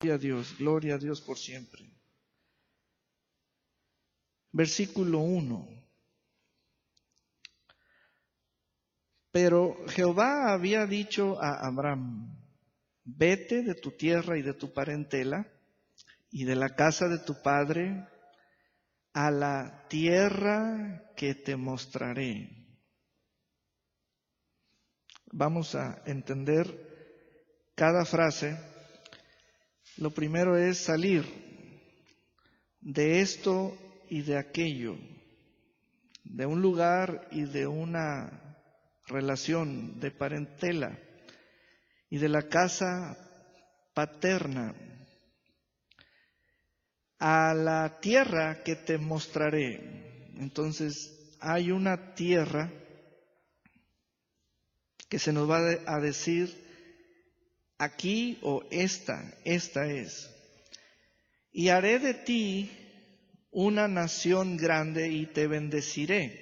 Gloria a Dios por siempre. Versículo 1. Pero Jehová había dicho a Abraham: vete de tu tierra y de tu parentela y de la casa de tu padre a la tierra que te mostraré. Vamos a entender cada frase. Lo primero es salir de esto y de aquello, de un lugar y de una relación de parentela y de la casa paterna a la tierra que te mostraré. Entonces hay una tierra que se nos va a decir aquí o esta es. Y haré de ti una nación grande y te bendeciré.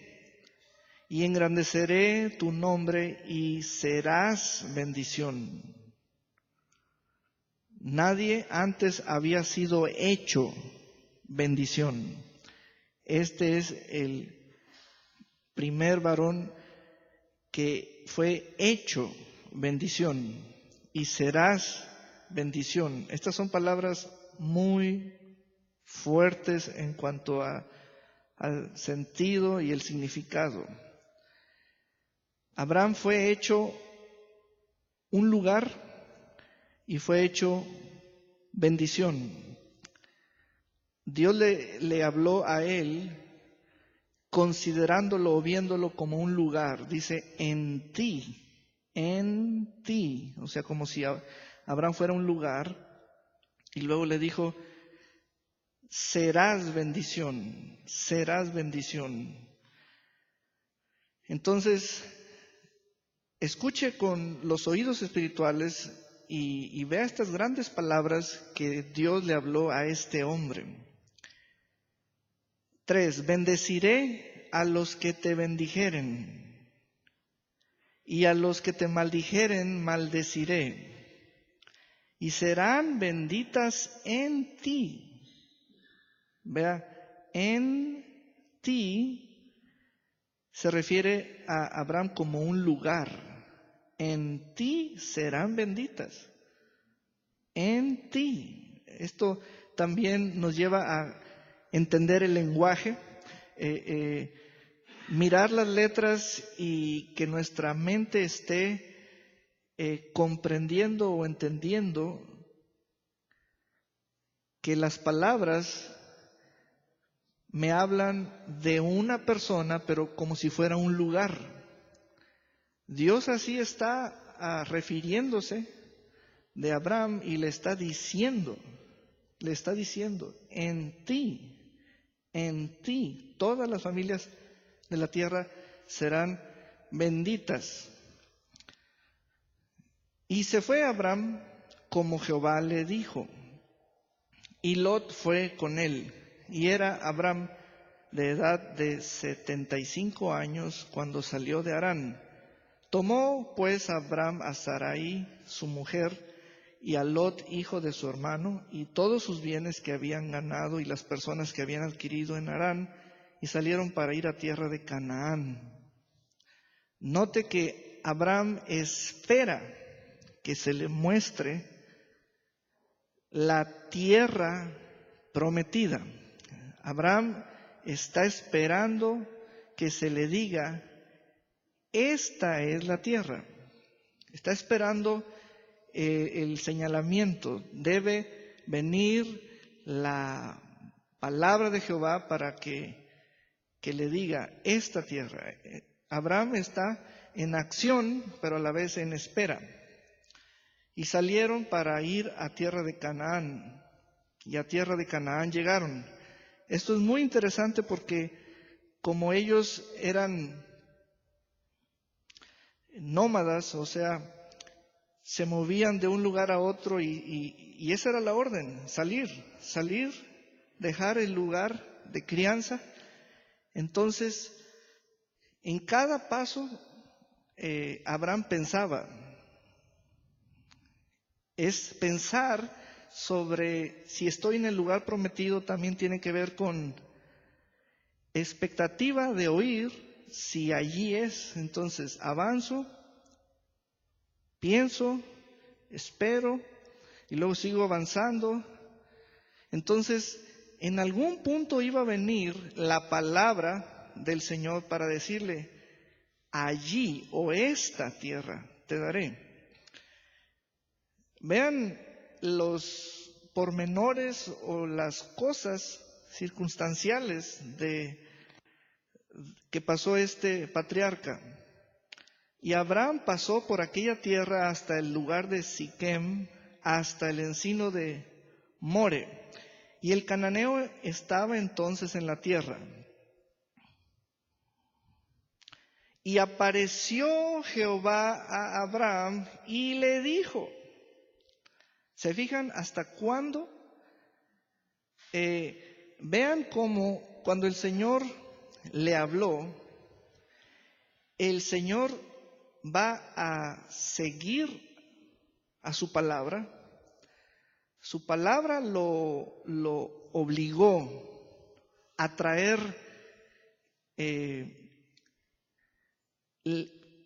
Y engrandeceré tu nombre y serás bendición. Nadie antes había sido hecho bendición. Este es el primer varón que fue hecho bendición. Y serás bendición. Estas son palabras muy fuertes en cuanto al sentido y el significado. Abraham fue hecho un lugar y fue hecho bendición. Dios le habló a él considerándolo o viéndolo como un lugar. Dice, en ti, o sea, como si Abraham fuera un lugar, y luego le dijo, serás bendición, serás bendición. Entonces, escuche con los oídos espirituales y vea estas grandes palabras que Dios le habló a este hombre. 3, bendeciré a los que te bendijeren, y a los que te maldijeren maldeciré, y serán benditas en ti. Vea, en ti se refiere a Abraham como un lugar. En ti serán benditas. En ti. Esto también nos lleva a entender el lenguaje, mirar las letras y que nuestra mente esté comprendiendo o entendiendo que las palabras me hablan de una persona, pero como si fuera un lugar. Dios así está refiriéndose de Abraham y le está diciendo, en ti, todas las familias de la tierra serán benditas. Y se fue Abraham como Jehová le dijo, y Lot fue con él. Y era Abraham de edad de 75 años cuando salió de Harán. Tomó pues Abraham a Sarai, su mujer, y a Lot, hijo de su hermano, y todos sus bienes que habían ganado y las personas que habían adquirido en Harán, y salieron para ir a tierra de Canaán. Note que Abraham espera que se le muestre la tierra prometida. Abraham está esperando que se le diga, esta es la tierra. Está esperando el señalamiento. Debe venir la palabra de Jehová para que le diga, esta tierra. Abraham está en acción, pero a la vez en espera. Y salieron para ir a tierra de Canaán. Y a tierra de Canaán llegaron. Esto es muy interesante porque como ellos eran nómadas, o sea, se movían de un lugar a otro y esa era la orden, salir, dejar el lugar de crianza. Entonces, en cada paso, Abraham pensaba, es pensar sobre si estoy en el lugar prometido también tiene que ver con expectativa de oír si allí es. Entonces avanzo, pienso, espero y luego sigo avanzando. Entonces en algún punto iba a venir la palabra del Señor para decirle: allí o esta tierra te daré. Vean los pormenores o las cosas circunstanciales de que pasó este patriarca. Y Abraham pasó por aquella tierra hasta el lugar de Siquem, hasta el encino de More. Y el cananeo estaba entonces en la tierra. Y apareció Jehová a Abraham y le dijo. ¿Se fijan hasta cuándo? Vean cómo cuando el Señor le habló, el Señor va a seguir a su palabra. Su palabra lo obligó a traer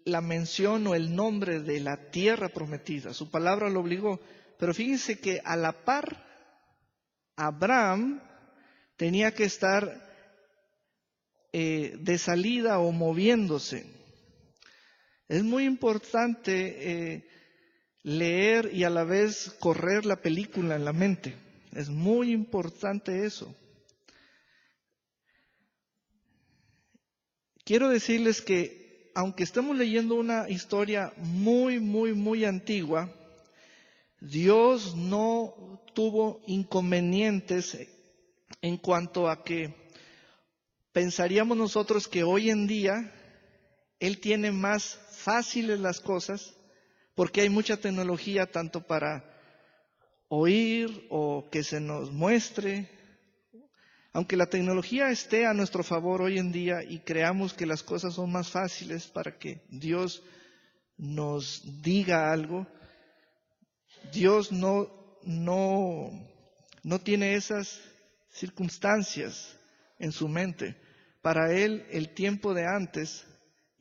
la mención o el nombre de la tierra prometida. Su palabra lo obligó. Pero fíjense que a la par, Abraham tenía que estar de salida o moviéndose. Es muy importante leer y a la vez correr la película en la mente. Es muy importante eso. Quiero decirles que aunque estemos leyendo una historia muy antigua, Dios no tuvo inconvenientes en cuanto a que pensaríamos nosotros que hoy en día Él tiene más fáciles las cosas porque hay mucha tecnología tanto para oír o que se nos muestre. Aunque la tecnología esté a nuestro favor hoy en día y creamos que las cosas son más fáciles para que Dios nos diga algo, Dios no tiene esas circunstancias en su mente. Para Él, el tiempo de antes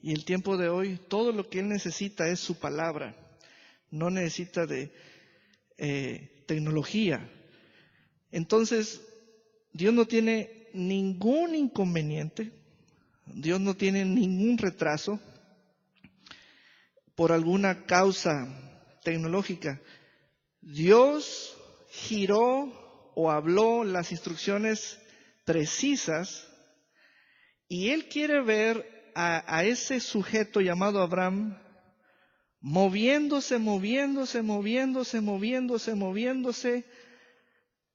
y el tiempo de hoy, todo lo que Él necesita es su palabra. No necesita de tecnología. Entonces, Dios no tiene ningún inconveniente, Dios no tiene ningún retraso por alguna causa tecnológica. Dios giró o habló las instrucciones precisas y Él quiere ver a ese sujeto llamado Abraham moviéndose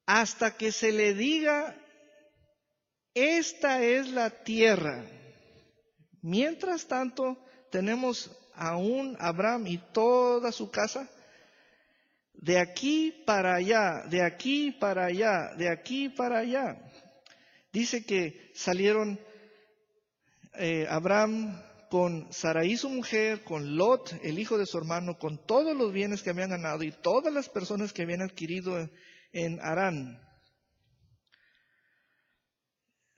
hasta que se le diga: esta es la tierra. Mientras tanto, tenemos a un Abraham y toda su casa de aquí para allá, de aquí para allá, de aquí para allá. Dice que salieron Abraham con Sarai su mujer, con Lot, el hijo de su hermano, con todos los bienes que habían ganado y todas las personas que habían adquirido en Harán.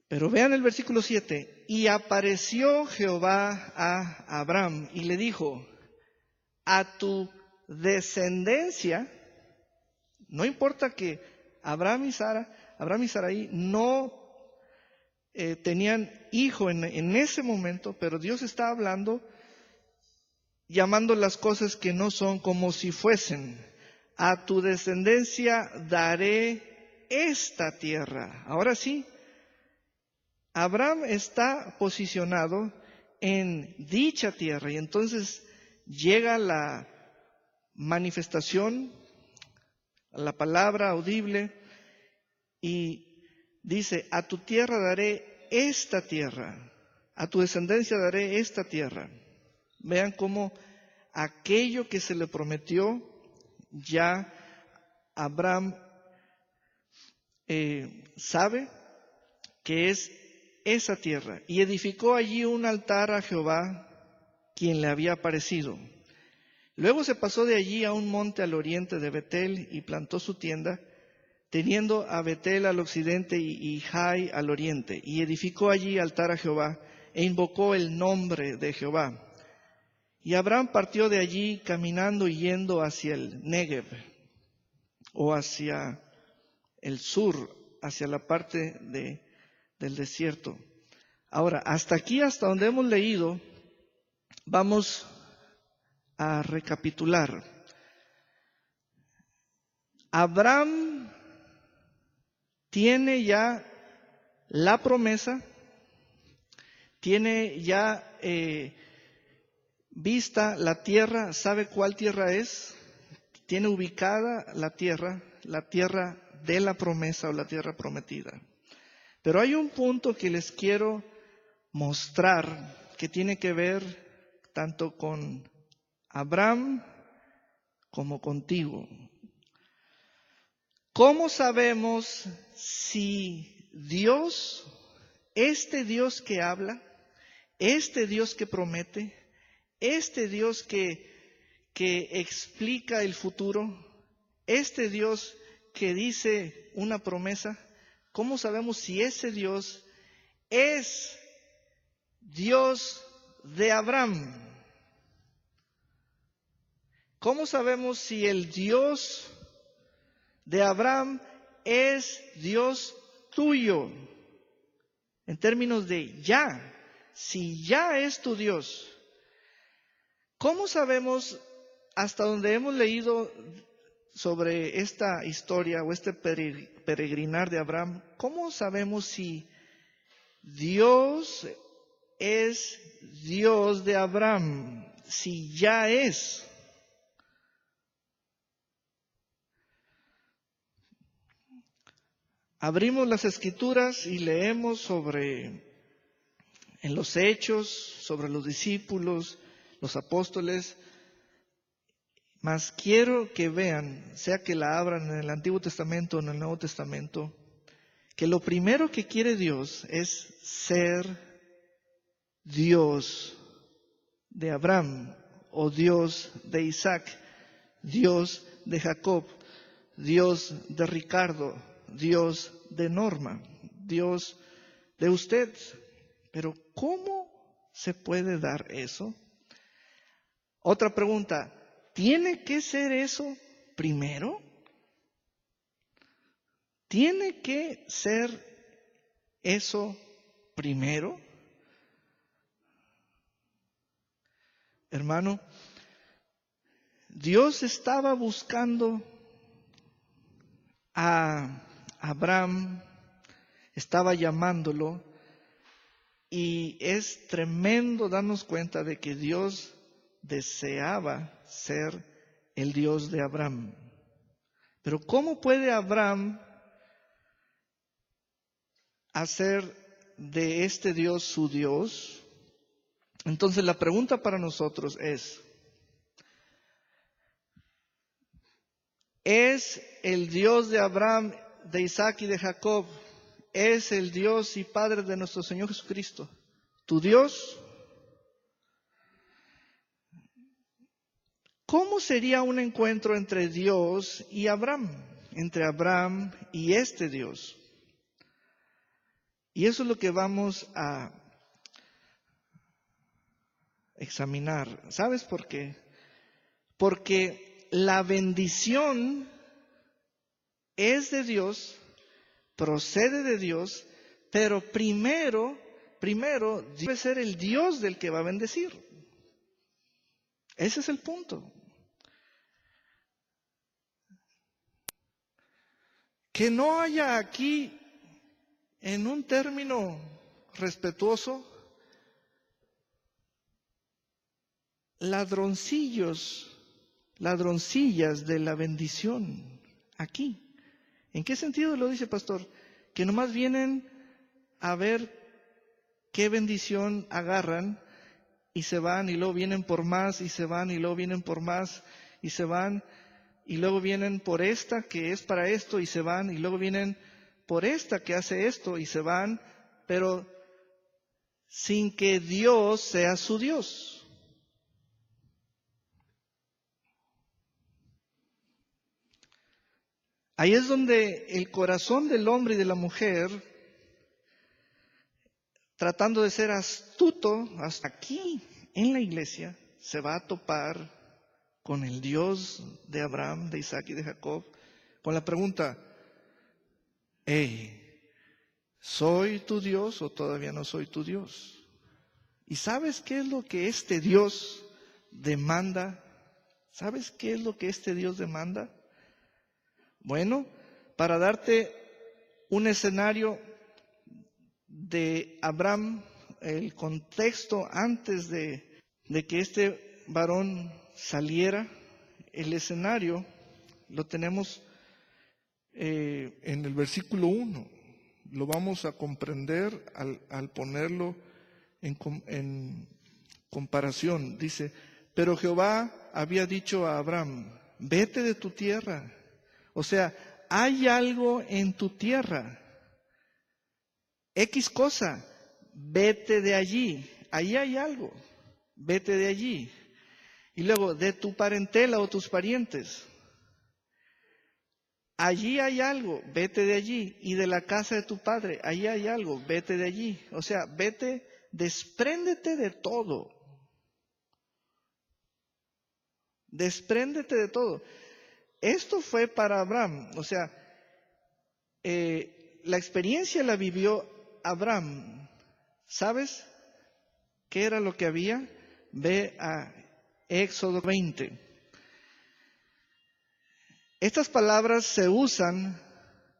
Pero vean el versículo 7. Y apareció Jehová a Abraham y le dijo: a tu descendencia, no importa que Abraham y Sarai no tenían hijo en ese momento, pero Dios está hablando, llamando las cosas que no son como si fuesen. A tu descendencia daré esta tierra. Ahora sí, Abraham está posicionado en dicha tierra y entonces llega la manifestación, la palabra audible y dice: a tu tierra daré esta tierra, a tu descendencia daré esta tierra. Vean cómo aquello que se le prometió ya Abraham sabe que es esa tierra, y edificó allí un altar a Jehová, quien le había aparecido. Luego se pasó de allí a un monte al oriente de Betel y plantó su tienda, teniendo a Betel al occidente y Jai al oriente, y edificó allí altar a Jehová, e invocó el nombre de Jehová. Y Abraham partió de allí caminando y yendo hacia el Negev, o hacia el sur, hacia la parte del desierto. Ahora, hasta aquí, hasta donde hemos leído, vamos a recapitular. Abraham tiene ya la promesa, tiene ya vista la tierra, sabe cuál tierra es, tiene ubicada la tierra de la promesa o la tierra prometida. Pero hay un punto que les quiero mostrar que tiene que ver tanto con Abraham como contigo. ¿Cómo sabemos si Dios, este Dios que habla, este Dios que promete, este Dios que explica el futuro, este Dios que dice una promesa, cómo sabemos si ese Dios es Dios de Abraham? ¿Cómo sabemos si el Dios de Abraham es Dios tuyo? En términos de ya, si ya es tu Dios, ¿cómo sabemos, hasta donde hemos leído sobre esta historia o este peregrinar de Abraham, cómo sabemos si Dios es Dios de Abraham? Si ya es. Abrimos las Escrituras y leemos en los Hechos, sobre los discípulos, los apóstoles, mas quiero que vean, sea que la abran en el Antiguo Testamento o en el Nuevo Testamento, que lo primero que quiere Dios es ser Dios de Abraham, o Dios de Isaac, Dios de Jacob, Dios de Ricardo, Dios de Norma, Dios de usted. Pero ¿cómo se puede dar eso? Otra pregunta, ¿tiene que ser eso primero? ¿Tiene que ser eso primero? Hermano, Dios estaba buscando a Abraham, estaba llamándolo, y es tremendo darnos cuenta de que Dios deseaba ser el Dios de Abraham. Pero ¿cómo puede Abraham hacer de este Dios su Dios? Entonces la pregunta para nosotros ¿es el Dios de Abraham, de Isaac y de Jacob, es el Dios y Padre de nuestro Señor Jesucristo tu Dios? ¿Cómo sería un encuentro entre Dios y Abraham? Entre Abraham y este Dios. Y eso es lo que vamos a examinar. ¿Sabes por qué? Porque la bendición es de Dios, procede de Dios, pero primero debe ser el Dios del que va a bendecir. Ese es el punto. Que no haya aquí, en un término respetuoso, ladroncillas de la bendición aquí. ¿En qué sentido lo dice, pastor? Que nomás vienen a ver qué bendición agarran y se van, y luego vienen por más y se van, y luego vienen por más y se van, y luego vienen por esta que es para esto y se van, y luego vienen por esta que hace esto y se van, pero sin que Dios sea su Dios. Ahí es donde el corazón del hombre y de la mujer, tratando de ser astuto, hasta aquí en la iglesia, se va a topar con el Dios de Abraham, de Isaac y de Jacob, con la pregunta: hey, ¿soy tu Dios o todavía no soy tu Dios? ¿Y sabes qué es lo que este Dios demanda? ¿Sabes qué es lo que este Dios demanda? Bueno, para darte un escenario de Abraham, el contexto antes de que este varón saliera, el escenario lo tenemos en el versículo 1. Lo vamos a comprender al ponerlo en comparación. Dice: pero Jehová había dicho a Abraham: vete de tu tierra. O sea, hay algo en tu tierra. X cosa, vete de allí. Ahí hay algo, vete de allí. Y luego, de tu parentela o tus parientes. Allí hay algo, vete de allí. Y de la casa de tu padre, allí hay algo, vete de allí. O sea, vete, despréndete de todo. Despréndete de todo. Esto fue para Abraham. O sea, la experiencia la vivió Abraham. ¿Sabes qué era lo que había? Ve a Éxodo 20. Estas palabras se usan,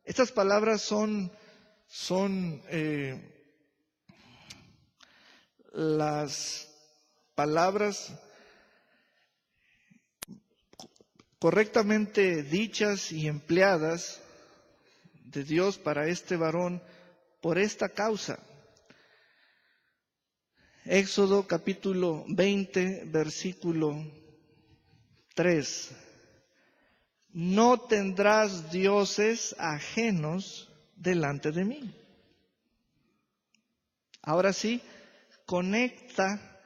estas palabras son las palabras correctamente dichas y empleadas de Dios para este varón por esta causa. Éxodo capítulo 20, versículo 3. No tendrás dioses ajenos delante de mí. Ahora sí, conecta: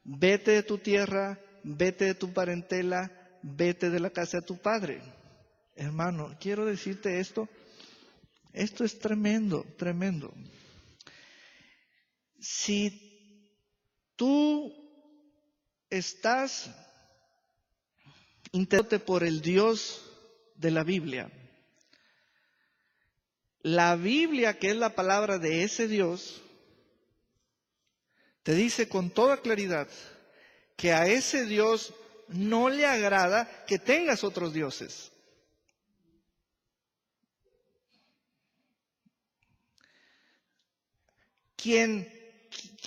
vete de tu tierra, vete de tu parentela, vete de la casa de tu padre. Hermano, quiero decirte esto es tremendo, tremendo. Si tú estás interesándote por el Dios de la Biblia, que es la palabra de ese Dios, te dice con toda claridad que a ese Dios no le agrada que tengas otros dioses. Quien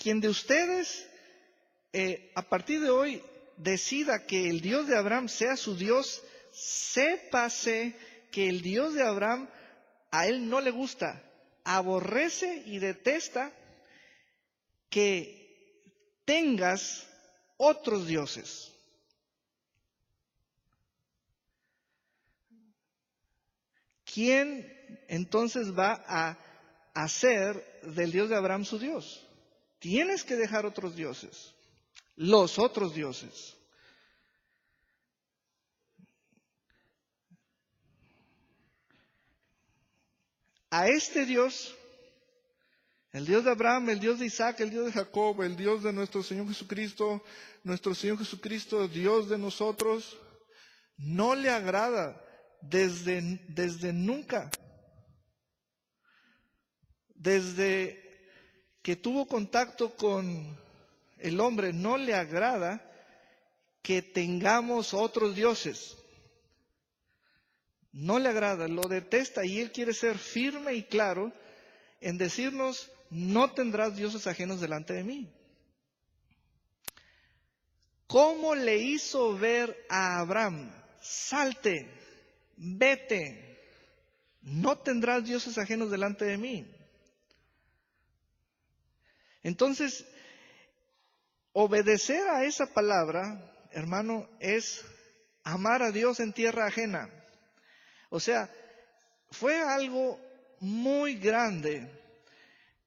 de ustedes a partir de hoy decida que el Dios de Abraham sea su Dios, sépase que el Dios de Abraham a él no le gusta, aborrece y detesta que tengas otros dioses. ¿Quién entonces va a hacer del Dios de Abraham su Dios? Tienes que dejar otros dioses, los otros dioses. A este Dios, el Dios de Abraham, el Dios de Isaac, el Dios de Jacob, el Dios de nuestro Señor Jesucristo, Dios de nosotros, no le agrada desde nunca. Desde que tuvo contacto con el hombre, no le agrada que tengamos otros dioses. No le agrada, lo detesta, y él quiere ser firme y claro en decirnos: no tendrás dioses ajenos delante de mí. ¿Cómo le hizo ver a Abraham? Salte, vete, no tendrás dioses ajenos delante de mí. Entonces, obedecer a esa palabra, hermano, es amar a Dios en tierra ajena. O sea, fue algo muy grande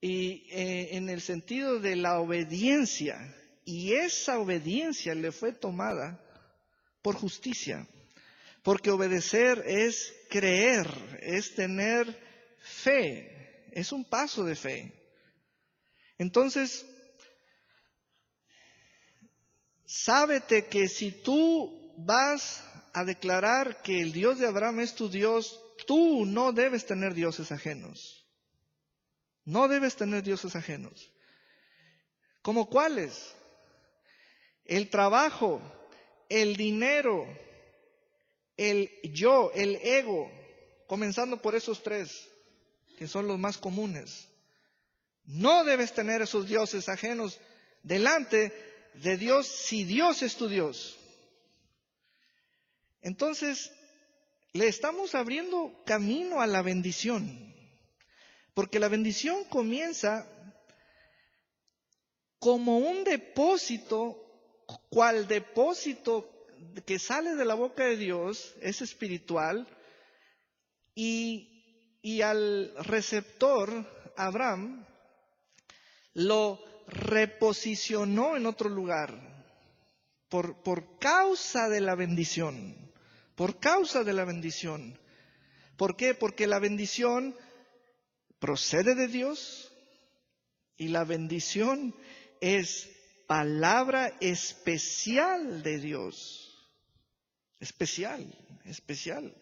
y en el sentido de la obediencia, y esa obediencia le fue tomada por justicia, porque obedecer es creer, es tener fe, es un paso de fe. Entonces, sábete que si tú vas a declarar que el Dios de Abraham es tu Dios, tú no debes tener dioses ajenos. No debes tener dioses ajenos. ¿Cómo cuáles? El trabajo, el dinero, el yo, el ego, comenzando por esos tres, que son los más comunes. No debes tener esos dioses ajenos delante de Dios si Dios es tu Dios. Entonces, le estamos abriendo camino a la bendición, porque la bendición comienza como un depósito, cual depósito que sale de la boca de Dios, es espiritual, y al receptor, Abraham, lo reposicionó en otro lugar, por causa de la bendición, por causa de la bendición. ¿Por qué? Porque la bendición procede de Dios y la bendición es palabra especial de Dios. Especial, especial.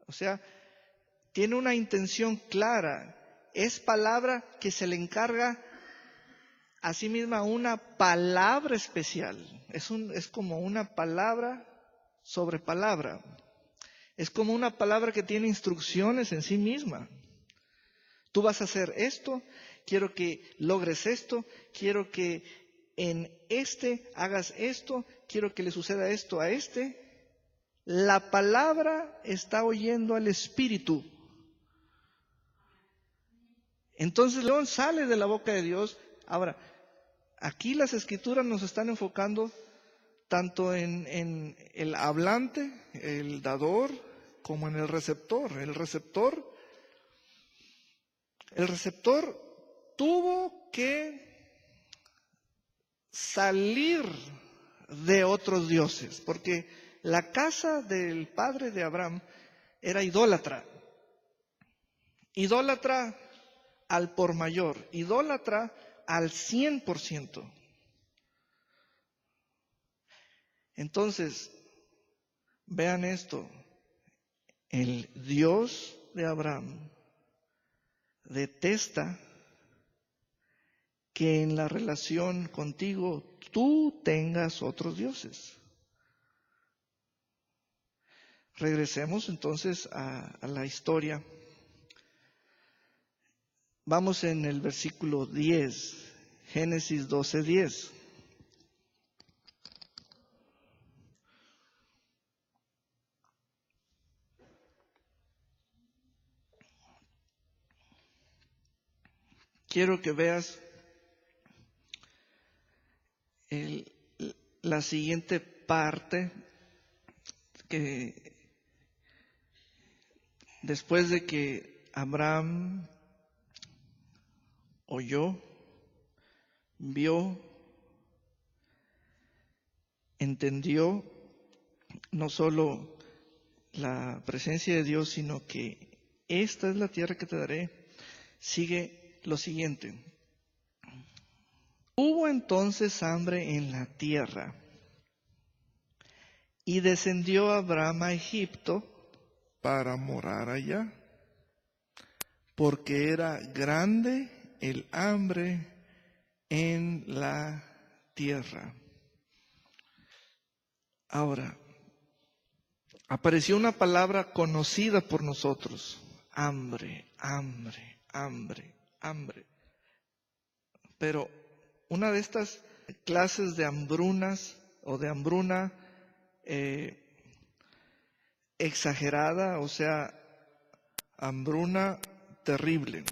O sea, tiene una intención clara. Es palabra que se le encarga a sí misma una palabra especial. Es como una palabra sobre palabra. Es como una palabra que tiene instrucciones en sí misma. Tú vas a hacer esto, quiero que logres esto, quiero que en este hagas esto, quiero que le suceda esto a este. La palabra está oyendo al Espíritu. Entonces el león sale de la boca de Dios. Ahora, aquí las Escrituras nos están enfocando tanto en el hablante, el dador, como en el receptor. El receptor tuvo que salir de otros dioses, porque la casa del padre de Abraham era idólatra. Idólatra al por mayor, idólatra al 100%. Entonces, vean esto, el Dios de Abraham detesta que en la relación contigo tú tengas otros dioses. Regresemos entonces a la historia. Vamos en el versículo 10, Génesis 12:10. Quiero que veas la siguiente parte, que después de que Abraham oyó, vio, entendió no solo la presencia de Dios, sino que esta es la tierra que te daré, sigue lo siguiente. Hubo entonces hambre en la tierra, y descendió Abraham a Egipto para morar allá, porque era grande el hambre en la tierra. Ahora, apareció una palabra conocida por nosotros: hambre, hambre, hambre, hambre. Pero una de estas clases de hambrunas o de hambruna exagerada, o sea, hambruna terrible.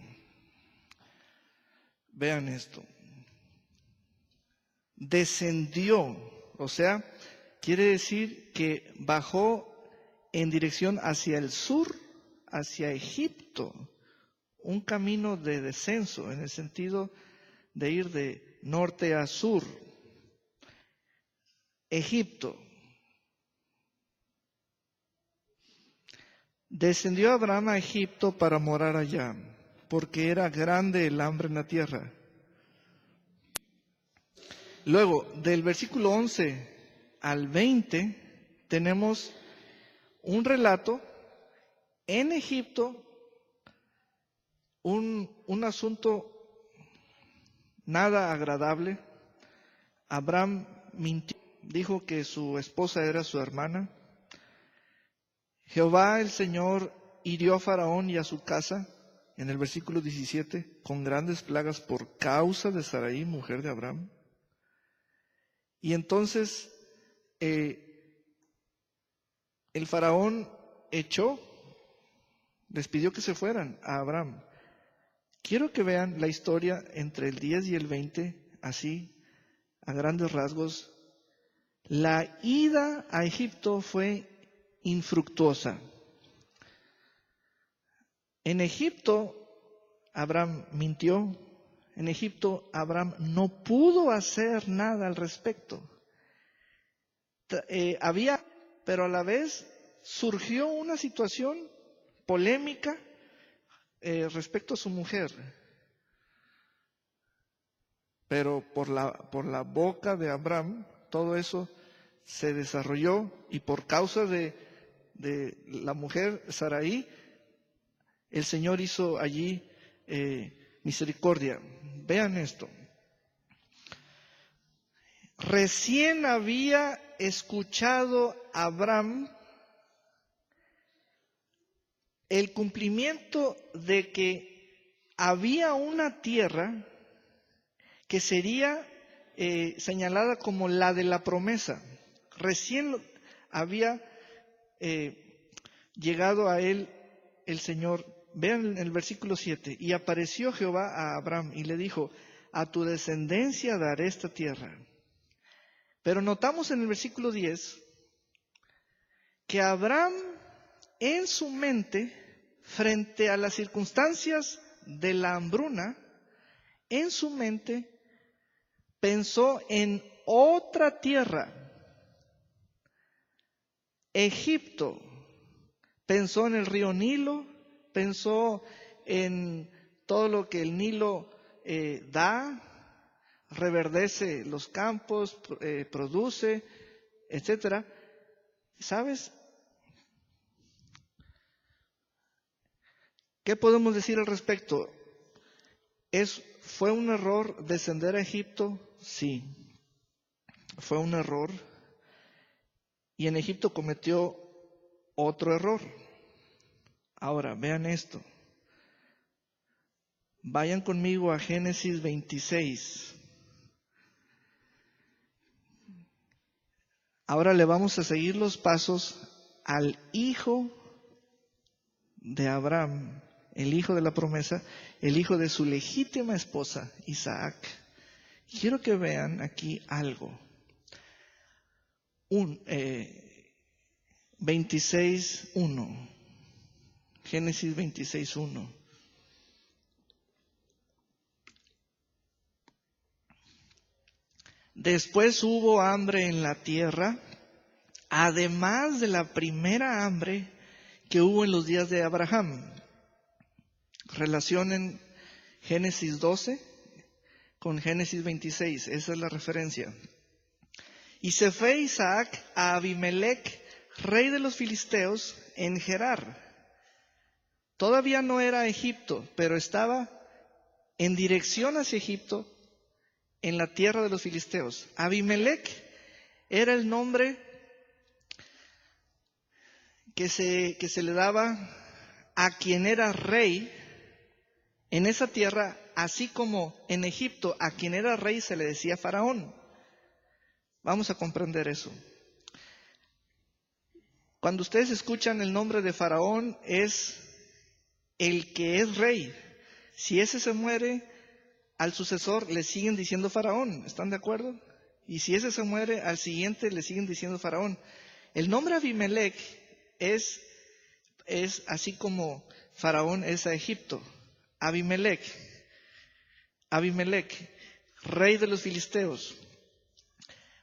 Vean esto. Descendió, o sea, quiere decir que bajó en dirección hacia el sur, hacia Egipto, un camino de descenso, en el sentido de ir de norte a sur. Egipto. Descendió Abraham a Egipto para morar allá, porque era grande el hambre en la tierra. Luego, del versículo 11 al 20, tenemos un relato en Egipto, un asunto nada agradable. Abraham mintió, dijo que su esposa era su hermana. Jehová el Señor hirió a Faraón y a su casa, en el versículo 17, con grandes plagas por causa de Sarai, mujer de Abraham. Y entonces el Faraón les pidió que se fueran a Abraham. Quiero que vean la historia entre el 10 y el 20, así, a grandes rasgos. La ida a Egipto fue infructuosa. En Egipto, Abraham mintió. En Egipto, Abraham no pudo hacer nada al respecto. Pero a la vez surgió una situación polémica respecto a su mujer. Pero por la boca de Abraham, todo eso se desarrolló, y por causa de la mujer Sarai, el Señor hizo allí misericordia. Vean esto. Recién había escuchado Abraham el cumplimiento de que había una tierra que sería señalada como la de la promesa. Recién había llegado a él el Señor. Vean el versículo 7. Y apareció Jehová a Abraham y le dijo: a tu descendencia daré esta tierra. Pero notamos en el versículo 10 que Abraham, en su mente, frente a las circunstancias de la hambruna, en su mente pensó en otra tierra. Egipto. Pensó en el río Nilo, pensó en todo lo que el Nilo da, reverdece los campos, produce, etcétera. ¿Sabes? ¿Qué podemos decir al respecto? ¿Fue un error descender a Egipto? Sí, fue un error. Y en Egipto cometió otro error. Ahora, vean esto. Vayan conmigo a Génesis 26. Ahora le vamos a seguir los pasos al hijo de Abraham, el hijo de la promesa, el hijo de su legítima esposa, Isaac. Quiero que vean aquí algo. 26:1. Génesis 26:1. Después hubo hambre en la tierra, además de la primera hambre que hubo en los días de Abraham. Relacionen Génesis 12 con Génesis 26, esa es la referencia. Y se fue Isaac a Abimelech, rey de los filisteos, en Gerar. Todavía no era Egipto, pero estaba en dirección hacia Egipto, en la tierra de los filisteos. Abimelech era el nombre que se le daba a quien era rey en esa tierra, así como en Egipto a quien era rey se le decía Faraón. Vamos a comprender eso. Cuando ustedes escuchan el nombre de Faraón, es el que es rey. Si ese se muere, al sucesor le siguen diciendo Faraón. ¿Están de acuerdo? Y si ese se muere, al siguiente le siguen diciendo Faraón. El nombre Abimelech es así como Faraón es a Egipto. Abimelech, rey de los filisteos.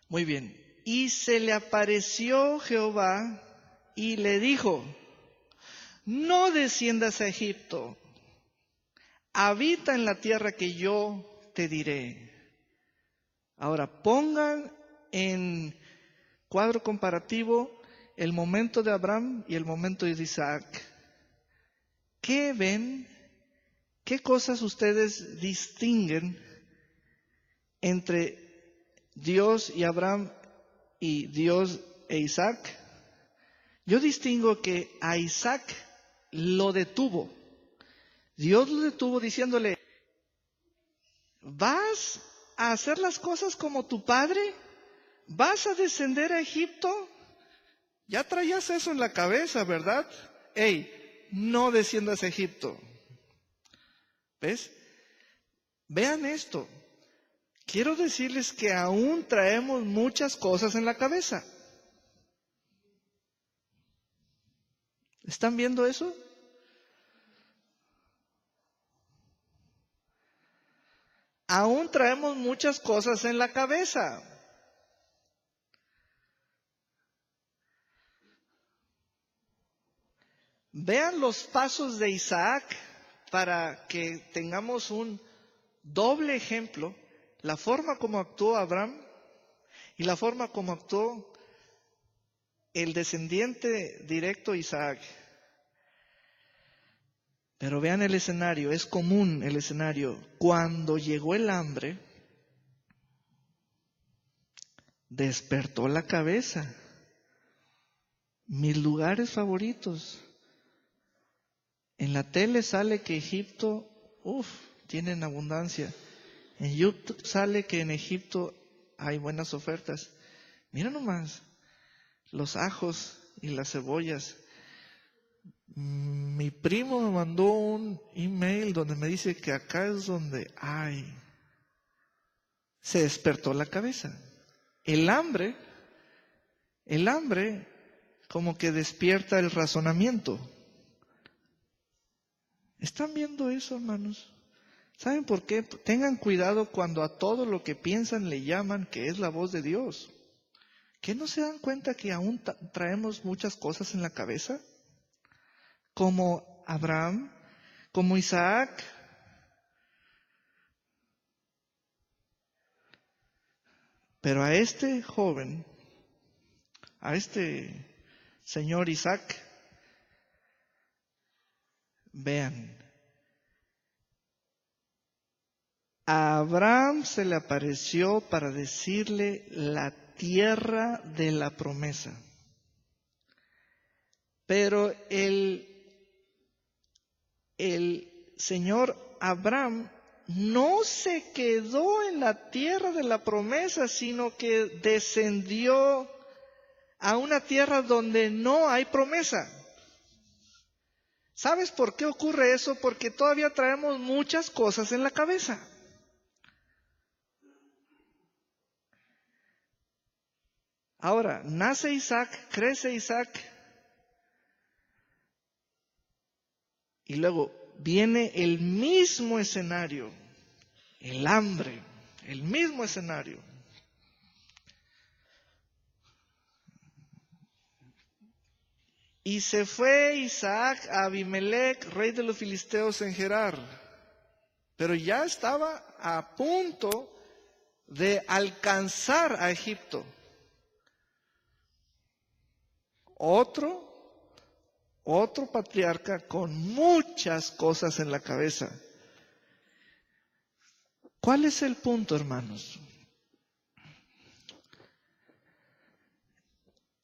Muy bien. Y se le apareció Jehová y le dijo: no desciendas a Egipto, habita en la tierra que yo te diré. Ahora, pongan en cuadro comparativo el momento de Abraham y el momento de Isaac. ¿Qué ven? ¿Qué cosas ustedes distinguen entre Dios y Abraham y Dios e Isaac? Yo distingo que a Isaac lo detuvo. Dios lo detuvo diciéndole, ¿vas a hacer las cosas como tu padre? ¿Vas a descender a Egipto? Ya traías eso en la cabeza, ¿verdad? No desciendas a Egipto. ¿Ves? Vean esto. Quiero decirles que aún traemos muchas cosas en la cabeza. ¿Están viendo eso? Aún traemos muchas cosas en la cabeza. Vean los pasos de Isaac para que tengamos un doble ejemplo, la forma como actuó Abraham y la forma como actuó el descendiente directo Isaac. Pero vean el escenario, es común el escenario. Cuando llegó el hambre, despertó la cabeza. Mis lugares favoritos. En la tele sale que Egipto, tienen abundancia. En YouTube sale que en Egipto hay buenas ofertas. Mira nomás, los ajos y las cebollas. Mi primo me mandó un email donde me dice que acá es donde hay. Se despertó la cabeza. El hambre como que despierta el razonamiento. ¿Están viendo eso, hermanos? ¿Saben por qué? Tengan cuidado cuando a todo lo que piensan le llaman que es la voz de Dios. ¿Qué no se dan cuenta que aún traemos muchas cosas en la cabeza? Como Abraham, como Isaac. Pero a este joven, a este señor Isaac, vean, a Abraham se le apareció para decirle la tierra de la promesa. Pero el señor Abraham no se quedó en la tierra de la promesa, sino que descendió a una tierra donde no hay promesa. ¿Sabes por qué ocurre eso? Porque todavía traemos muchas cosas en la cabeza. Ahora, nace Isaac, crece Isaac, y luego viene el mismo escenario, el hambre, el mismo escenario. Y se fue Isaac a Abimelec, rey de los filisteos en Gerar, pero ya estaba a punto de alcanzar a Egipto. Otro patriarca con muchas cosas en la cabeza. ¿Cuál es el punto, hermanos?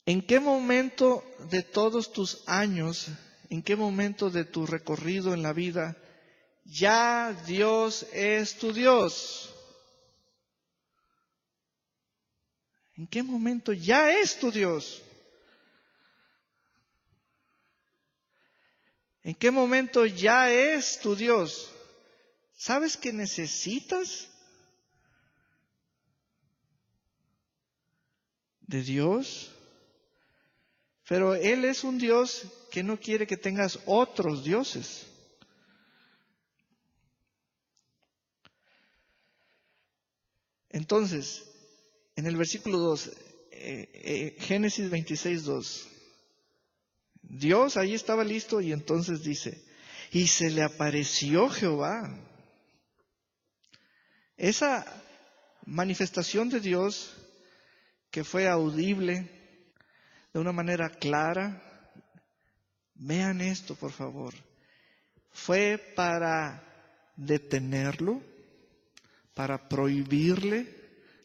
¿En qué momento de todos tus años, en qué momento de tu recorrido en la vida, ya Dios es tu Dios? ¿En qué momento ya es tu Dios? ¿En qué momento ya es tu Dios? ¿Sabes que necesitas de Dios? Pero Él es un Dios que no quiere que tengas otros dioses. Entonces, en el versículo 2, Génesis 26, 2, Dios ahí estaba listo y entonces dice, y se le apareció Jehová. Esa manifestación de Dios que fue audible de una manera clara, vean esto por favor, fue para detenerlo, para prohibirle,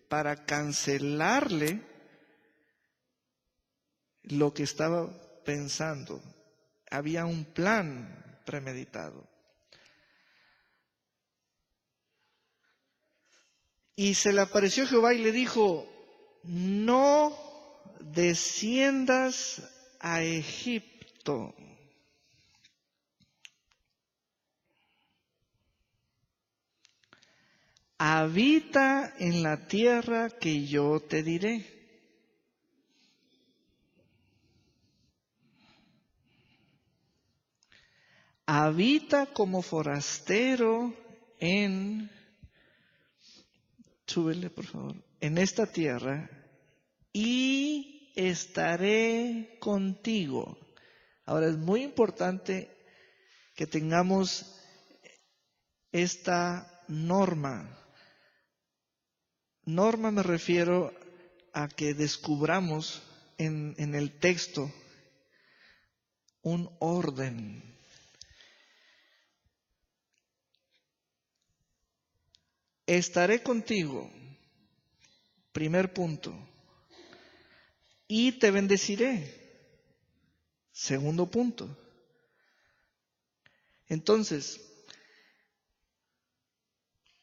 para cancelarle lo que estaba pensando. Había un plan premeditado. Y se le apareció Jehová y le dijo, no desciendas a Egipto. Habita en la tierra que yo te diré. Habita como forastero súbele por favor, en esta tierra y estaré contigo. Ahora es muy importante que tengamos esta norma. Norma me refiero a que descubramos en el texto un orden. Estaré contigo, primer punto, y te bendeciré, segundo punto. Entonces,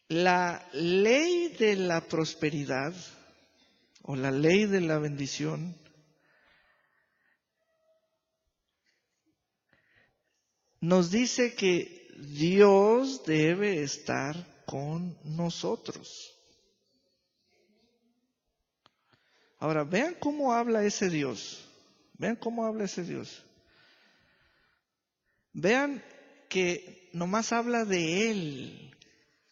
la ley de la prosperidad o la ley de la bendición nos dice que Dios debe estar con nosotros. Ahora, vean cómo habla ese Dios. Vean cómo habla ese Dios. Vean que nomás habla de Él.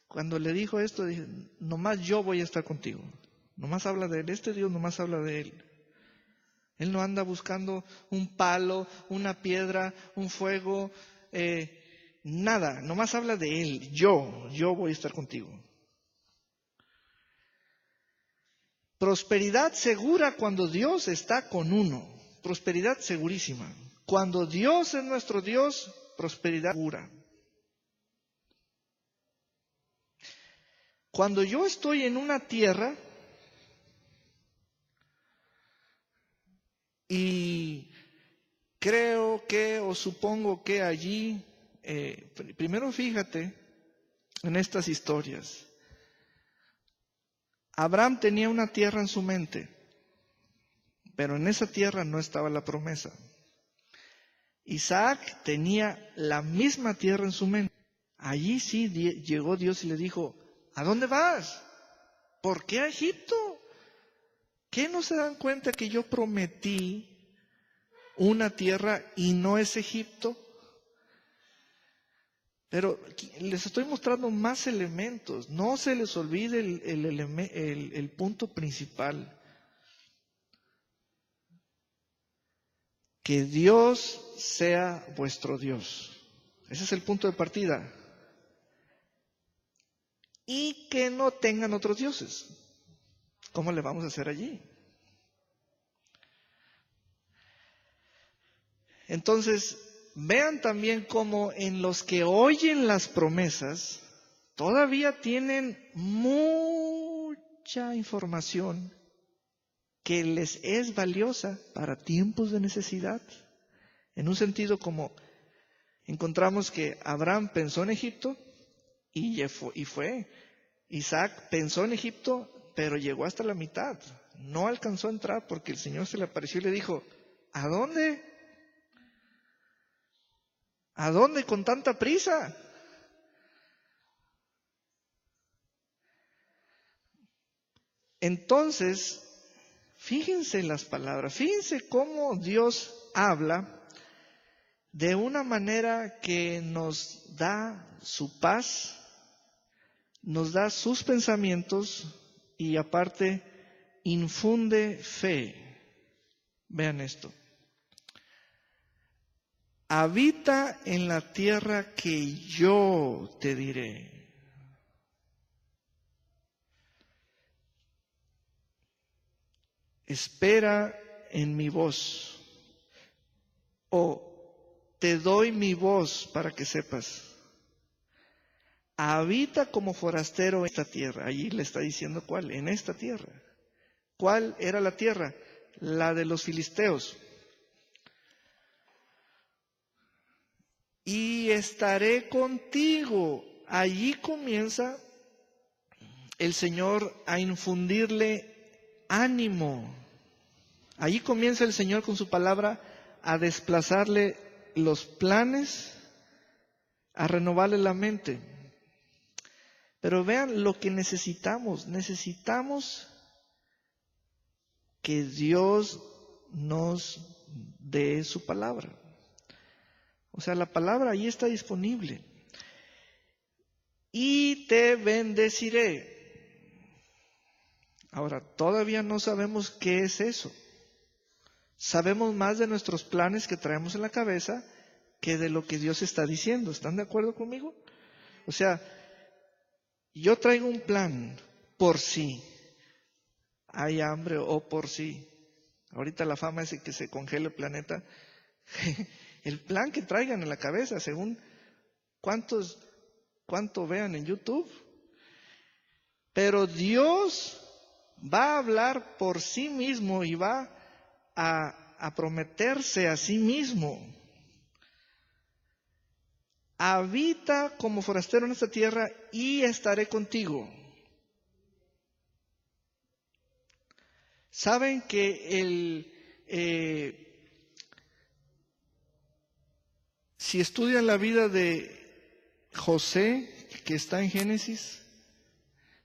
Cuando le dijo esto, dije, nomás yo voy a estar contigo. Nomás habla de Él. Este Dios nomás habla de Él. Él no anda buscando un palo, una piedra, un fuego, nada. Nomás habla de Él. Yo voy a estar contigo. Prosperidad segura cuando Dios está con uno. Prosperidad segurísima. Cuando Dios es nuestro Dios, prosperidad segura. Cuando yo estoy en una tierra y creo que o supongo que allí, primero fíjate en estas historias. Abraham tenía una tierra en su mente, pero en esa tierra no estaba la promesa. Isaac tenía la misma tierra en su mente. Allí sí llegó Dios y le dijo, ¿a dónde vas? ¿Por qué a Egipto? ¿Qué no se dan cuenta que yo prometí una tierra y no es Egipto? Pero les estoy mostrando más elementos. No se les olvide el punto principal. Que Dios sea vuestro Dios. Ese es el punto de partida. Y que no tengan otros dioses. ¿Cómo le vamos a hacer allí? Entonces, vean también cómo en los que oyen las promesas, todavía tienen mucha información que les es valiosa para tiempos de necesidad. En un sentido como encontramos que Abraham pensó en Egipto y fue. Isaac pensó en Egipto, pero llegó hasta la mitad. No alcanzó a entrar porque el Señor se le apareció y le dijo, ¿a dónde? ¿A dónde con tanta prisa? Entonces, fíjense en las palabras, fíjense cómo Dios habla de una manera que nos da su paz, nos da sus pensamientos y aparte infunde fe. Vean esto. habita en la tierra que yo te diré. Espera en mi voz, o te doy mi voz para que sepas. Habita como forastero en esta tierra. Allí le está diciendo cuál, en esta tierra. ¿Cuál era la tierra? La de los filisteos. Y estaré contigo. Allí comienza el Señor a infundirle ánimo. Allí comienza el Señor con su palabra a desplazarle los planes, a renovarle la mente. Pero vean lo que necesitamos. Necesitamos que Dios nos dé su palabra. O sea, la palabra ahí está disponible. Y te bendeciré. Ahora, todavía no sabemos qué es eso. Sabemos más de nuestros planes que traemos en la cabeza que de lo que Dios está diciendo. ¿Están de acuerdo conmigo? O sea, yo traigo un plan por si hay hambre o por si. Ahorita la fama es que se congele el planeta. El plan que traigan en la cabeza, según cuánto vean en YouTube. Pero Dios va a hablar por sí mismo y va a prometerse a sí mismo. Habita como forastero en esta tierra y estaré contigo. ¿Saben que si estudian la vida de José, que está en Génesis,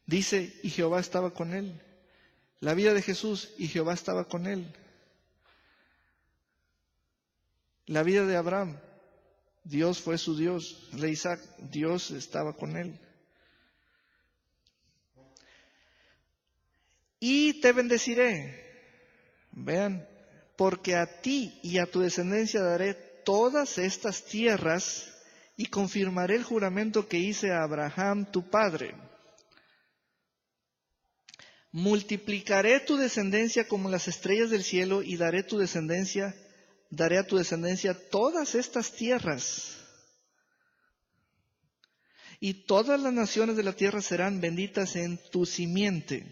dice, y Jehová estaba con él? La vida de Jesús, y Jehová estaba con él. La vida de Abraham, Dios fue su Dios. La de Isaac, Dios estaba con él. Y te bendeciré. Vean, porque a ti y a tu descendencia daré todas estas tierras y confirmaré el juramento que hice a Abraham tu padre. Multiplicaré tu descendencia como las estrellas del cielo y daré a tu descendencia todas estas tierras. Y todas las naciones de la tierra serán benditas en tu simiente.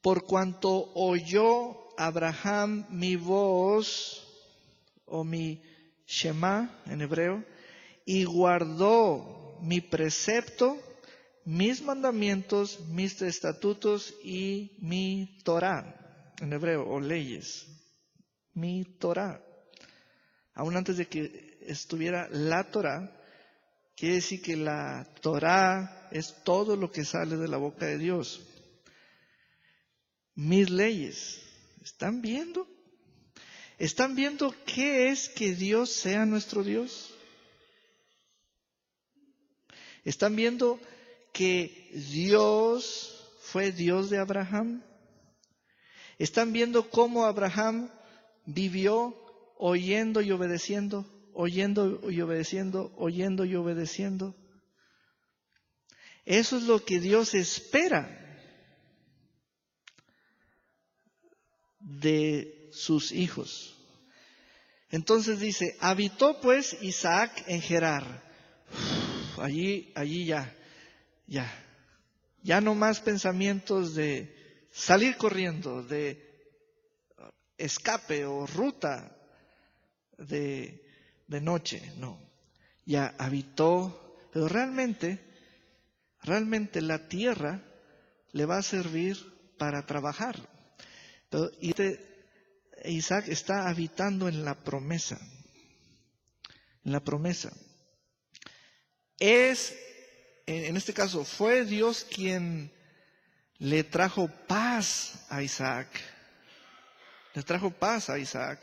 Por cuanto oyó Abraham mi voz, o mi Shema en hebreo, y guardó mi precepto, mis mandamientos, mis estatutos y mi Torah, en hebreo, o leyes, mi Torah. Aún antes de que estuviera la Torah, quiere decir que la Torah es todo lo que sale de la boca de Dios. Mis leyes. ¿Están viendo? ¿Están viendo qué es que Dios sea nuestro Dios? ¿Están viendo que Dios fue Dios de Abraham? ¿Están viendo cómo Abraham vivió oyendo y obedeciendo, oyendo y obedeciendo, oyendo y obedeciendo? Eso es lo que Dios espera de sus hijos. Entonces dice, habitó pues Isaac en Gerar. Allí ya no más pensamientos de salir corriendo, de escape o ruta de noche, no. Ya habitó, pero realmente la tierra le va a servir para trabajar. Pero Isaac está habitando en la promesa. En la promesa. En este caso, fue Dios quien le trajo paz a Isaac. Le trajo paz a Isaac.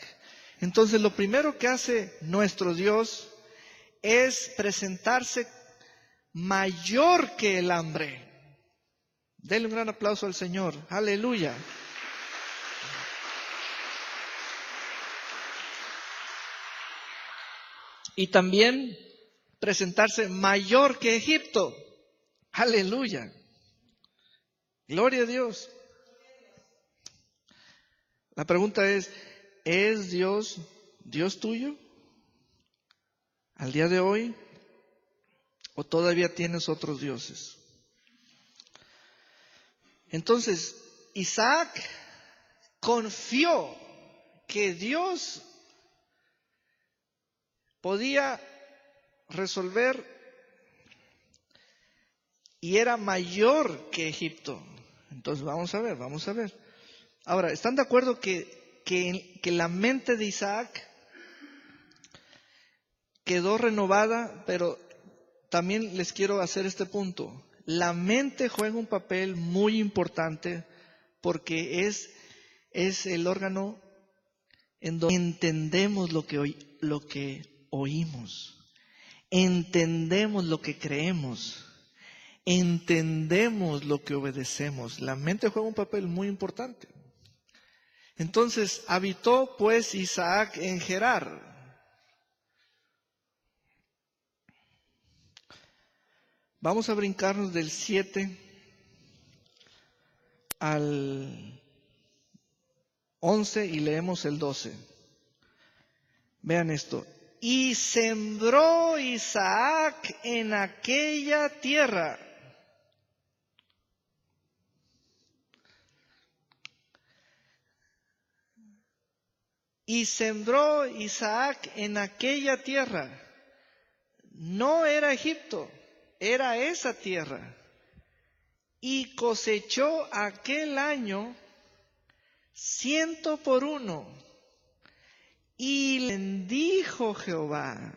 Entonces, lo primero que hace nuestro Dios es presentarse mayor que el hambre. Denle un gran aplauso al Señor. Aleluya. y también presentarse mayor que Egipto. Aleluya. Gloria a Dios. La pregunta ¿es Dios tuyo al día de hoy? ¿O todavía tienes otros dioses? Entonces, Isaac confió que Dios podía resolver y era mayor que Egipto. Entonces vamos a ver. Ahora, ¿están de acuerdo que la mente de Isaac quedó renovada? Pero también les quiero hacer este punto. La mente juega un papel muy importante porque es el órgano en donde entendemos lo que oímos, entendemos lo que creemos, entendemos lo que obedecemos. La mente juega un papel muy importante. Entonces, habitó pues Isaac en Gerar. Vamos a brincarnos del 7 al 11 y leemos el 12. Vean esto. Y sembró Isaac en aquella tierra. Y sembró Isaac en aquella tierra. No era Egipto, era esa tierra. Y cosechó aquel año 100 por 1. Y le bendijo Jehová.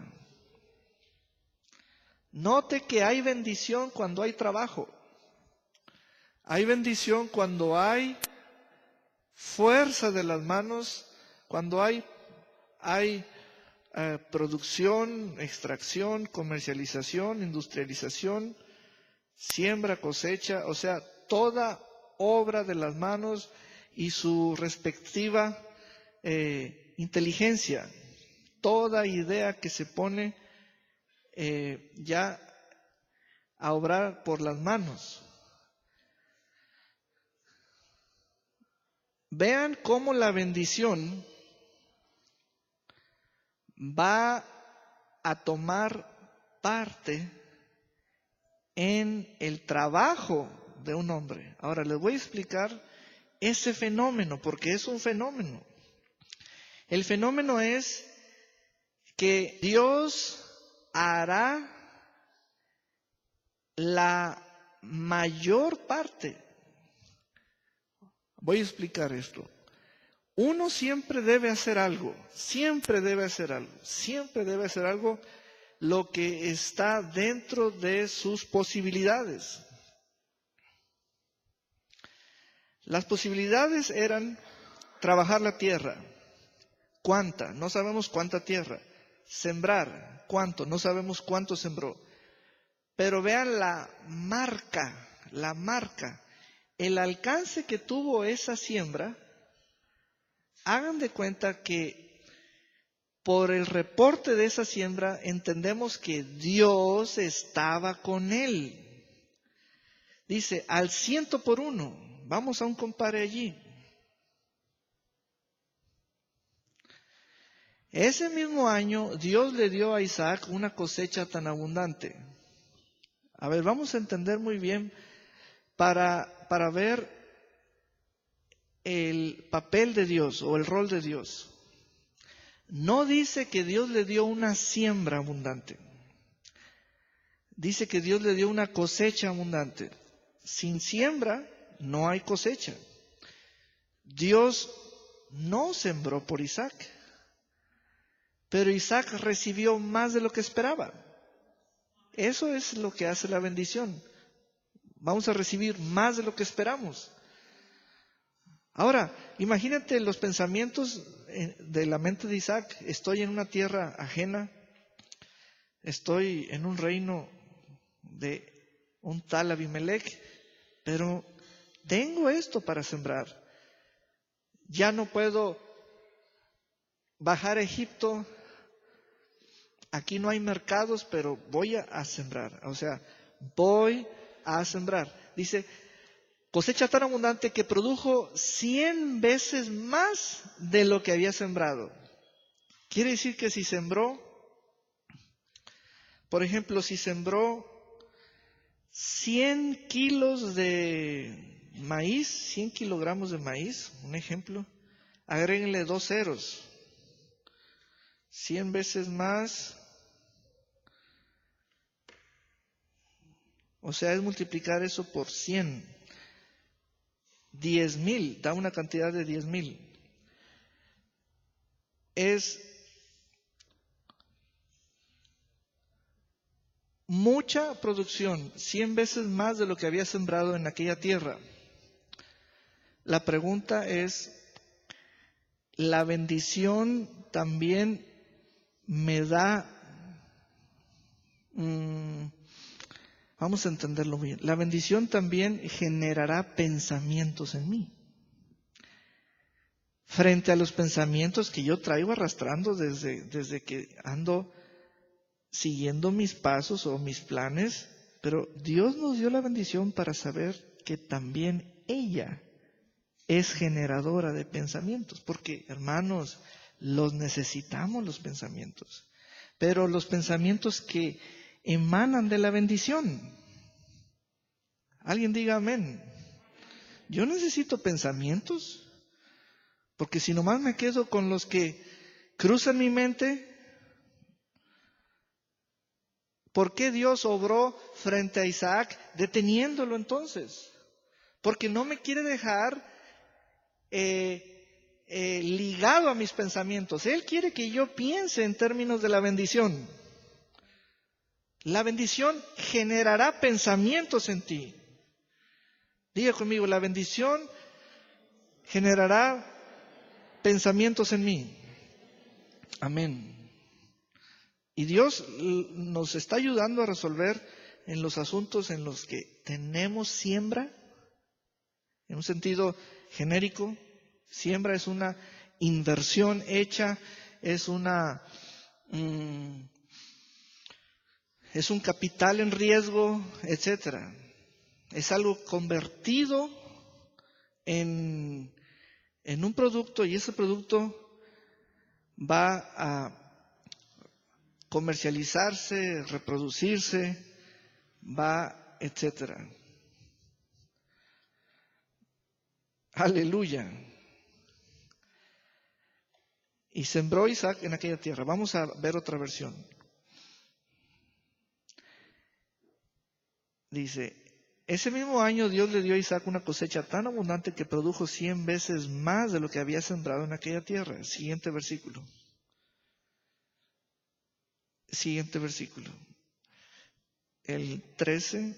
Note que hay bendición cuando hay trabajo. Hay bendición cuando hay fuerza de las manos, cuando hay producción, extracción, comercialización, industrialización, siembra, cosecha, o sea, toda obra de las manos y su respectiva inteligencia, toda idea que se pone ya a obrar por las manos. Vean cómo la bendición va a tomar parte en el trabajo de un hombre. Ahora les voy a explicar ese fenómeno, porque es un fenómeno. El fenómeno es que Dios hará la mayor parte. Voy a explicar esto. Uno siempre debe hacer algo, lo que está dentro de sus posibilidades. Las posibilidades eran trabajar la tierra. ¿Cuánta? No sabemos cuánta tierra. Sembrar. ¿Cuánto? No sabemos cuánto sembró. Pero vean la marca, el alcance que tuvo esa siembra. Hagan de cuenta que por el reporte de esa siembra entendemos que Dios estaba con él. Dice, al 100 por 1. Vamos a un compare allí. Ese mismo año Dios le dio a Isaac una cosecha tan abundante. A ver, vamos a entender muy bien para ver el papel de Dios o el rol de Dios. No dice que Dios le dio una siembra abundante. Dice que Dios le dio una cosecha abundante. Sin siembra no hay cosecha. Dios no sembró por Isaac, pero Isaac recibió más de lo que esperaba. Eso es lo que hace la bendición. Vamos a recibir más de lo que esperamos. Ahora, imagínate los pensamientos de la mente de Isaac. Estoy en una tierra ajena. Estoy en un reino de un tal Abimelech, pero tengo esto para sembrar. Ya no puedo bajar a Egipto aquí no hay mercados, pero voy a sembrar. O sea, voy a sembrar. Dice, cosecha tan abundante que produjo 100 veces más de lo que había sembrado. Quiere decir que si sembró, por ejemplo, si sembró 100 kilos de maíz, 100 kilogramos de maíz, un ejemplo, agréguenle 2 ceros. 100 veces más, o sea, es multiplicar eso por 100. 10,000, da una cantidad de 10,000. Es mucha producción, 100 veces más de lo que había sembrado en aquella tierra. La pregunta es, ¿la bendición también me da, vamos a entenderlo bien, la bendición también generará pensamientos en mí? Frente a los pensamientos que yo traigo arrastrando desde que ando siguiendo mis pasos o mis planes, pero Dios nos dio la bendición para saber que también ella es generadora de pensamientos, porque hermanos, los necesitamos los pensamientos, pero los pensamientos que emanan de la bendición. Alguien diga amén. Yo necesito pensamientos, porque si nomás me quedo con los que cruzan mi mente, ¿por qué Dios obró frente a Isaac deteniéndolo entonces? Porque no me quiere dejar ligado a mis pensamientos. Él quiere que yo piense en términos de la bendición. La bendición generará pensamientos en ti. Diga conmigo, la bendición generará pensamientos en mí. Amén. Y Dios nos está ayudando a resolver en los asuntos en los que tenemos siembra, en un sentido genérico. Siembra es una inversión hecha, es un capital en riesgo, etcétera. Es algo convertido en un producto, y ese producto va a comercializarse, reproducirse, etcétera. Aleluya. Y sembró Isaac en aquella tierra. Vamos a ver otra versión. Dice, ese mismo año Dios le dio a Isaac una cosecha tan abundante que produjo 100 veces más de lo que había sembrado en aquella tierra. Siguiente versículo. El 13.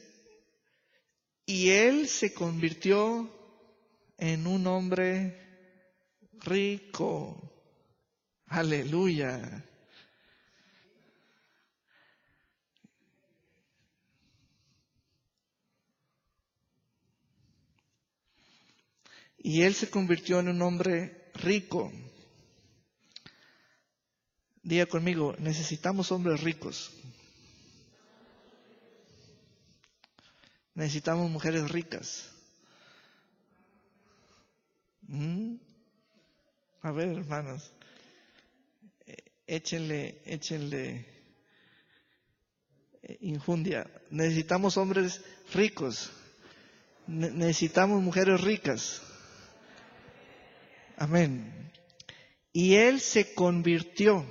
Y él se convirtió en un hombre rico. Aleluya. Y él se convirtió en un hombre rico. Diga conmigo, necesitamos hombres ricos. Necesitamos mujeres ricas. A ver, hermanos, échenle injundia. Necesitamos hombres ricos. Necesitamos mujeres ricas. Amén. Y él se convirtió.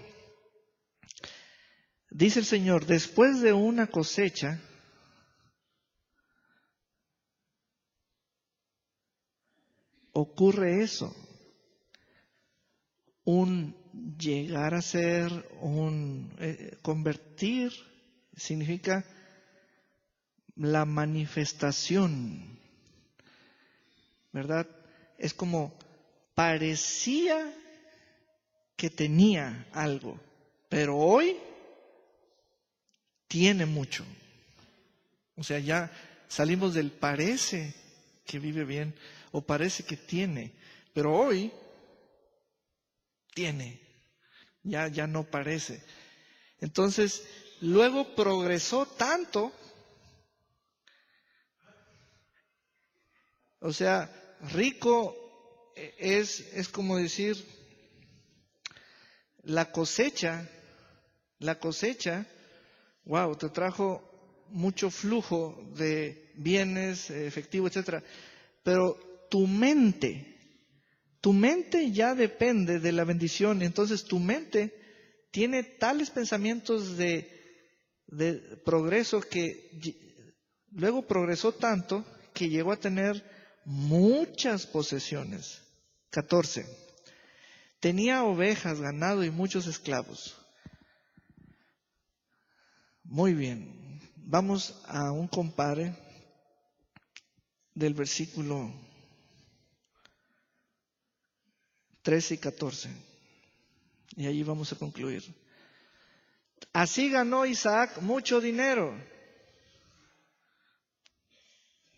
Dice el Señor, después de una cosecha, ocurre eso. Un llegar a ser, convertir, significa la manifestación, ¿verdad? Es como parecía que tenía algo, pero hoy tiene mucho. O sea, ya salimos del parece que vive bien o parece que tiene, pero hoy tiene, ya no parece. Entonces, luego progresó tanto, o sea, rico es como decir, la cosecha, wow, te trajo mucho flujo de bienes, efectivo, etcétera. Pero tu mente ya depende de la bendición. Entonces tu mente tiene tales pensamientos de progreso que luego progresó tanto que llegó a tener muchas posesiones. 14. Tenía ovejas, ganado y muchos esclavos. Muy bien. Vamos a un compare del versículo 13 y 14. Y allí vamos a concluir. Así ganó Isaac mucho dinero.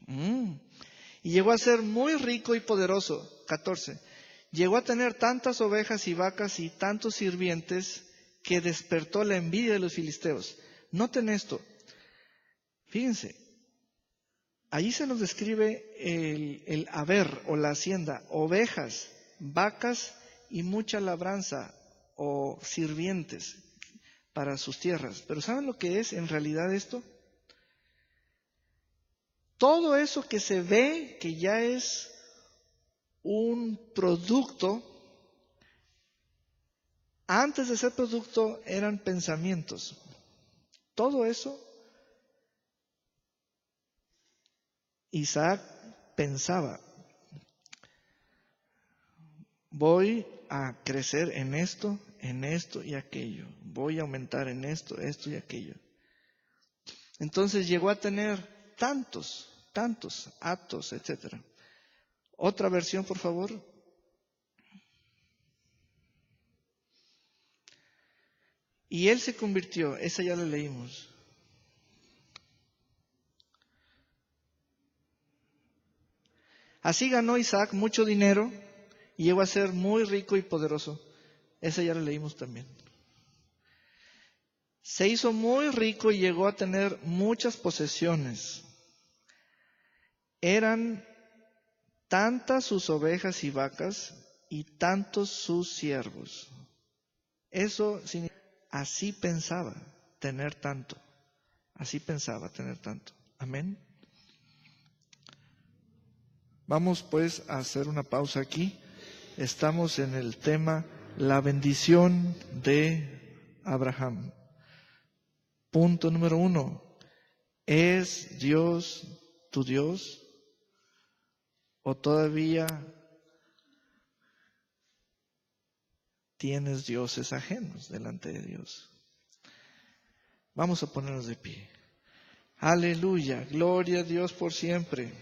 Y llegó a ser muy rico y poderoso. 14. Llegó a tener tantas ovejas y vacas y tantos sirvientes que despertó la envidia de los filisteos. Noten esto. Fíjense. Allí se nos describe el haber o la hacienda. Ovejas, vacas y mucha labranza o sirvientes para sus tierras. Pero ¿saben lo que es en realidad esto? Todo eso que se ve que ya es un producto, antes de ser producto eran pensamientos. Todo eso, Isaac pensaba, voy a crecer en esto y aquello. Voy a aumentar en esto y aquello. Entonces llegó a tener tantos actos, etcétera. Otra versión, por favor. Y él se convirtió, esa ya la leímos. Así ganó Isaac mucho dinero y llegó a ser muy rico y poderoso. Esa ya la leímos también. Se hizo muy rico y llegó a tener muchas posesiones. Eran tantas sus ovejas y vacas y tantos sus siervos. Eso significa, así pensaba tener tanto. Así pensaba tener tanto. Amén. Vamos pues a hacer una pausa aquí. Estamos en el tema la bendición de Abraham. Punto número 1. ¿Es Dios tu Dios? ¿O todavía tienes dioses ajenos delante de Dios? Vamos a ponernos de pie. Aleluya, gloria a Dios por siempre.